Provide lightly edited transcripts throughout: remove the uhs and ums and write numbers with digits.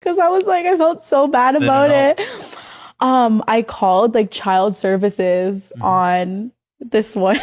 because I was like, I felt so bad about it. I called like child services on this one.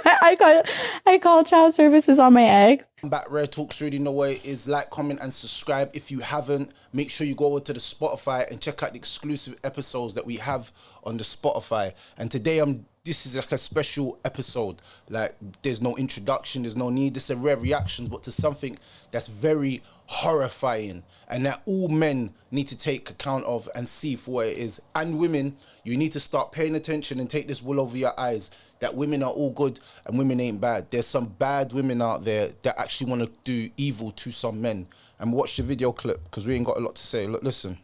I called child services on my ex. Back, Rare Talks, really know what it is. Like, comment and subscribe if you haven't. Make sure you go over to the Spotify and check out the exclusive episodes that we have on the Spotify. And today this is like a special episode. Like, there's no introduction, there's no need. This is a rare reactions, but to something that's very horrifying and that all men need to take account of and see for what it is. And women, you need to start paying attention and take this wool over your eyes, that women are all good and women ain't bad. There's some bad women out there that actually want to do evil to some men. And watch the video clip because we ain't got a lot to say. Look, listen.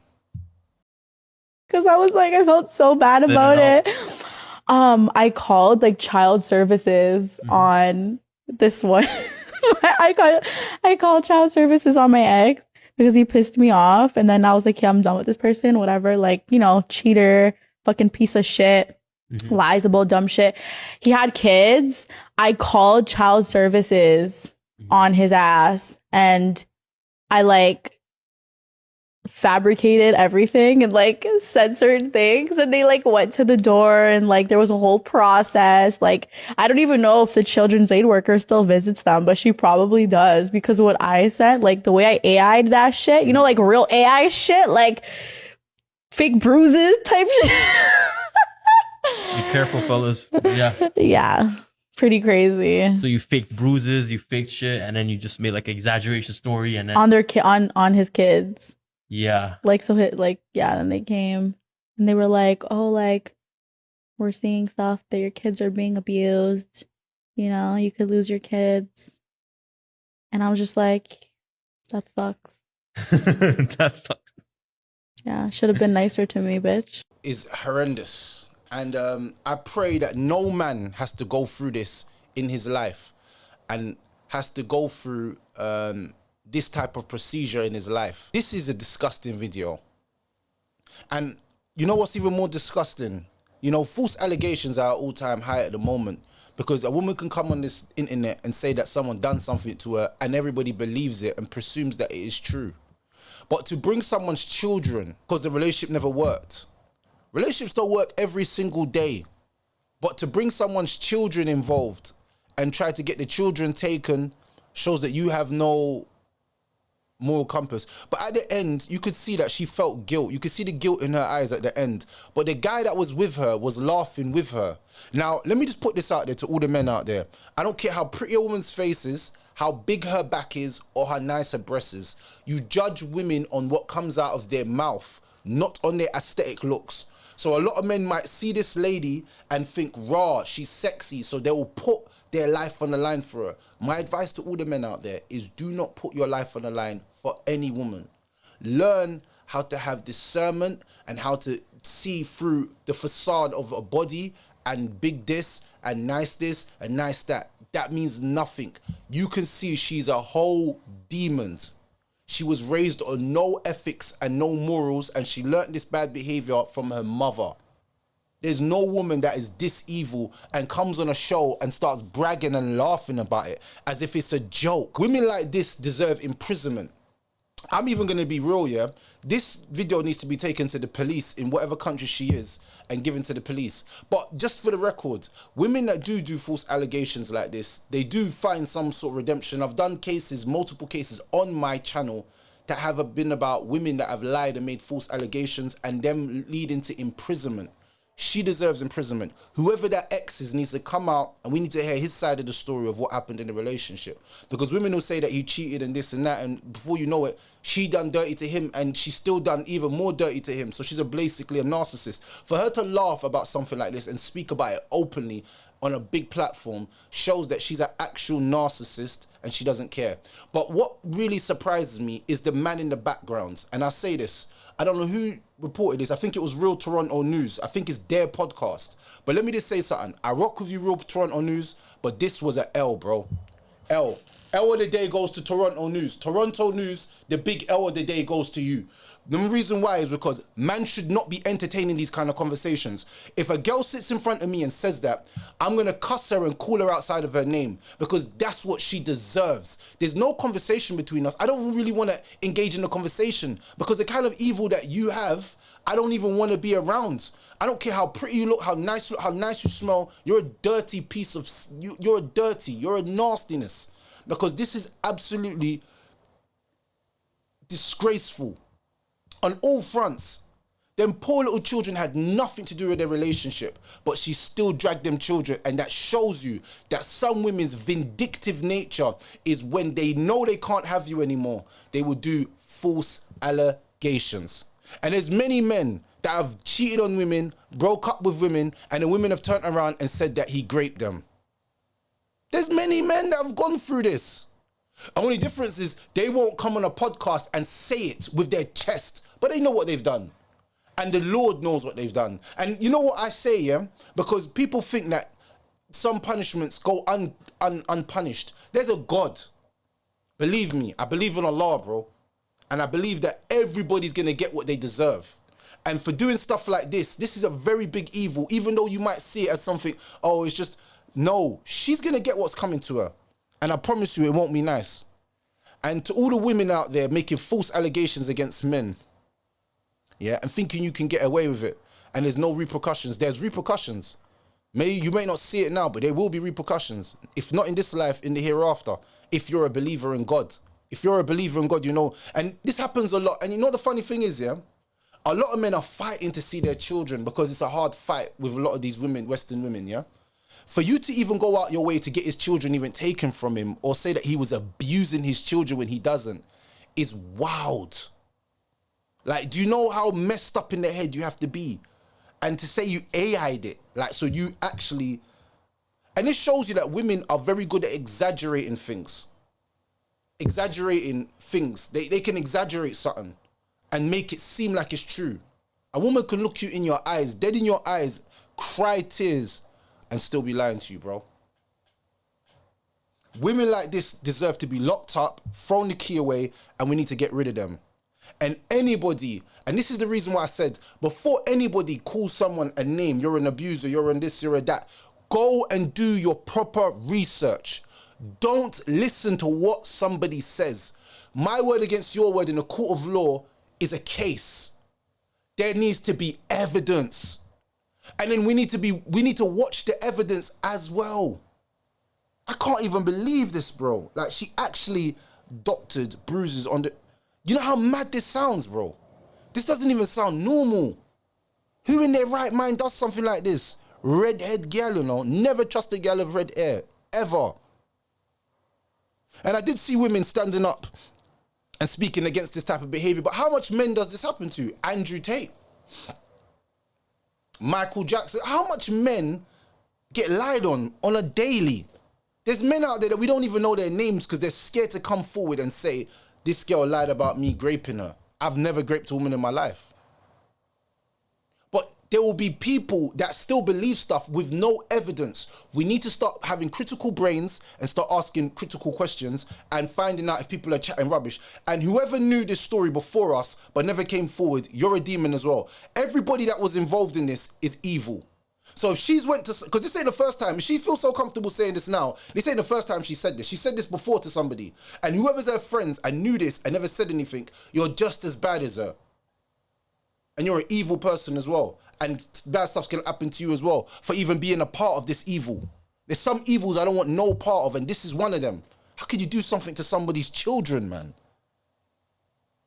Because I was like, I felt so bad about it. I called like child services on this one. I called child services on my ex because he pissed me off. And then I was like, yeah, I'm done with this person, whatever. Like, you know, cheater, fucking piece of shit. Lies about dumb shit. He had kids. I called child services on his ass and I like fabricated everything and like said certain things, and they like went to the door and like there was a whole process. Like, I don't even know if the children's aid worker still visits them, but she probably does, because what I said, like the way I AI'd that shit, you know, like real AI shit, like fake bruises type shit. Be careful, fellas. Yeah. Yeah. Pretty crazy. So you faked bruises, you faked shit, and then you just made like exaggeration story, and then on their on his kids. Yeah. Like, so then they came and they were like, oh, like, we're seeing stuff that your kids are being abused. You know, you could lose your kids. And I was just like, that sucks. That sucks. Yeah, should have been nicer to me, bitch. Is horrendous. And I pray that no man has to go through this in his life and has to go through this type of procedure in his life. This is a disgusting video. And you know what's even more disgusting? You know, false allegations are at all-time high at the moment, because a woman can come on this internet and say that someone done something to her and everybody believes it and presumes that it is true. But to bring someone's children, because the relationship never worked. Relationships don't work every single day. But to bring someone's children involved and try to get the children taken shows that you have no moral compass. But at the end, you could see that she felt guilt. You could see the guilt in her eyes at the end. But the guy that was with her was laughing with her. Now, let me just put this out there to all the men out there. I don't care how pretty a woman's face is, how big her back is, or how nice her breast is. You judge women on what comes out of their mouth, not on their aesthetic looks. So a lot of men might see this lady and think, raw, she's sexy, so they will put their life on the line for her. My advice to all the men out there is do not put your life on the line for any woman. Learn how to have discernment and how to see through the facade of a body and big this and nice this and nice that. That means nothing. You can see she's a whole demon. She was raised on no ethics and no morals, and she learned this bad behavior from her mother. There's no woman that is this evil and comes on a show and starts bragging and laughing about it as if it's a joke. Women like this deserve imprisonment. I'm even going to be real, yeah? This video needs to be taken to the police in whatever country she is and given to the police. But just for the record, women that do false allegations like this, they do find some sort of redemption. I've done cases, multiple cases on my channel that have been about women that have lied and made false allegations and them leading to imprisonment. She deserves imprisonment. Whoever that ex is needs to come out and we need to hear his side of the story of what happened in the relationship. Because women will say that he cheated and this and that, and before you know it, she done dirty to him and she still done even more dirty to him. So she's basically a narcissist. For her to laugh about something like this and speak about it openly on a big platform shows that she's an actual narcissist and she doesn't care. But what really surprises me is the man in the background. And I say this, I don't know who reported this. I think it was Real Toronto News. I think it's their podcast. But let me just say something. I rock with you, Real Toronto News, but this was an L, bro. L. L of the day goes to Toronto News. Toronto News, the big L of the day goes to you. The reason why is because man should not be entertaining these kind of conversations. If a girl sits in front of me and says that, I'm going to cuss her and call her outside of her name because that's what she deserves. There's no conversation between us. I don't really want to engage in a conversation because the kind of evil that you have, I don't even want to be around. I don't care how pretty you look, how nice you smell. You're a dirty piece of, you're a nastiness. Because this is absolutely disgraceful on all fronts. Them poor little children had nothing to do with their relationship, but she still dragged them children. And that shows you that some women's vindictive nature is when they know they can't have you anymore, they will do false allegations. And there's many men that have cheated on women, broke up with women, and the women have turned around and said that he raped them. There's many men that have gone through this. The only difference is they won't come on a podcast and say it with their chest, but they know what they've done. And the Lord knows what they've done. And you know what I say, yeah? Because people think that some punishments go unpunished. There's a God. Believe me, I believe in Allah, bro. And I believe that everybody's going to get what they deserve. And for doing stuff like this is a very big evil, even though you might see it as something, oh, it's just... No, she's going to get what's coming to her. And I promise you, it won't be nice. And to all the women out there making false allegations against men, yeah, and thinking you can get away with it, and there's no repercussions. There's repercussions. You may not see it now, but there will be repercussions. If not in this life, in the hereafter, if you're a believer in God. If you're a believer in God, you know. And this happens a lot. And you know the funny thing is, yeah, a lot of men are fighting to see their children because it's a hard fight with a lot of these women, Western women, yeah. For you to even go out your way to get his children even taken from him or say that he was abusing his children when he doesn't is wild. Like, do you know how messed up in the head you have to be? And to say you AI'd it, like, so you actually... And this shows you that women are very good at exaggerating things. Exaggerating things. They can exaggerate something and make it seem like it's true. A woman can look you in your eyes, dead in your eyes, cry tears, and still be lying to you, bro. Women like this deserve to be locked up, thrown the key away, and we need to get rid of them. And anybody, and this is the reason why I said, before anybody calls someone a name, you're an abuser, you're in this, you're a that, go and do your proper research. Don't listen to what somebody says. My word against your word in a court of law is a case. There needs to be evidence. And then we need to watch the evidence as well. I can't even believe this, bro. Like, she actually doctored bruises on the... You know how mad this sounds, bro? This doesn't even sound normal. Who in their right mind does something like this? Redhead girl, you know? Never trust a girl of red hair. Ever. And I did see women standing up and speaking against this type of behavior, but how much men does this happen to? Andrew Tate. Michael Jackson. How much men get lied on a daily? There's men out there that we don't even know their names because they're scared to come forward and say, this girl lied about me graping her. I've never graped a woman in my life. But there will be people that still believe stuff with no evidence. We need to start having critical brains and start asking critical questions and finding out if people are chatting rubbish. And whoever knew this story before us but never came forward, you're a demon as well. Everybody that was involved in this is evil. So if she's went to, because this ain't the first time, if she feels so comfortable saying this now, this ain't the first time she said this. She said this before to somebody. And whoever's her friends and knew this and never said anything, you're just as bad as her. And you're an evil person as well. And bad stuff's gonna happen to you as well for even being a part of this evil. There's some evils I don't want no part of, and this is one of them. How could you do something to somebody's children, man?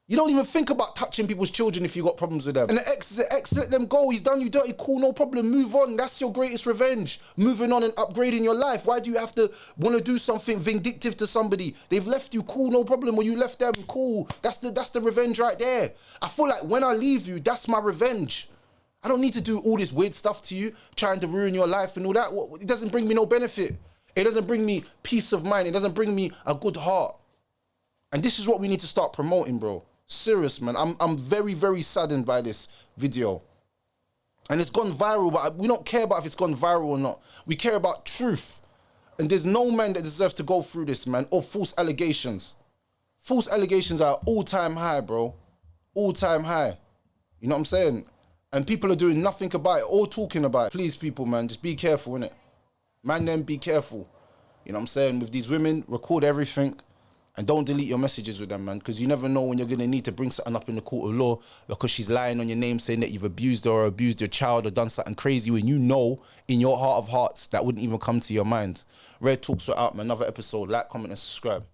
You don't even think about touching people's children if you got problems with them. And the ex is the ex, let them go. He's done you dirty, cool, no problem, move on. That's your greatest revenge. Moving on and upgrading your life. Why do you have to want to do something vindictive to somebody? They've left you, cool, no problem, or you left them, cool. That's the revenge right there. I feel like when I leave you, that's my revenge. I don't need to do all this weird stuff to you, trying to ruin your life and all that. It doesn't bring me no benefit. It doesn't bring me peace of mind. It doesn't bring me a good heart. And this is what we need to start promoting, bro. Serious, man. I'm very, very saddened by this video. And it's gone viral, but we don't care about if it's gone viral or not. We care about truth. And there's no man that deserves to go through this, man, or false allegations. False allegations are all-time high, bro. All-time high. You know what I'm saying? And people are doing nothing about it or talking about it. Please, people, man, just be careful, innit? Man, then be careful. You know what I'm saying? With these women, record everything and don't delete your messages with them, man, because you never know when you're going to need to bring something up in the court of law because she's lying on your name saying that you've abused her or abused your child or done something crazy when you know in your heart of hearts that wouldn't even come to your mind. Red Talks were out, man. Another episode. Like, comment, and subscribe.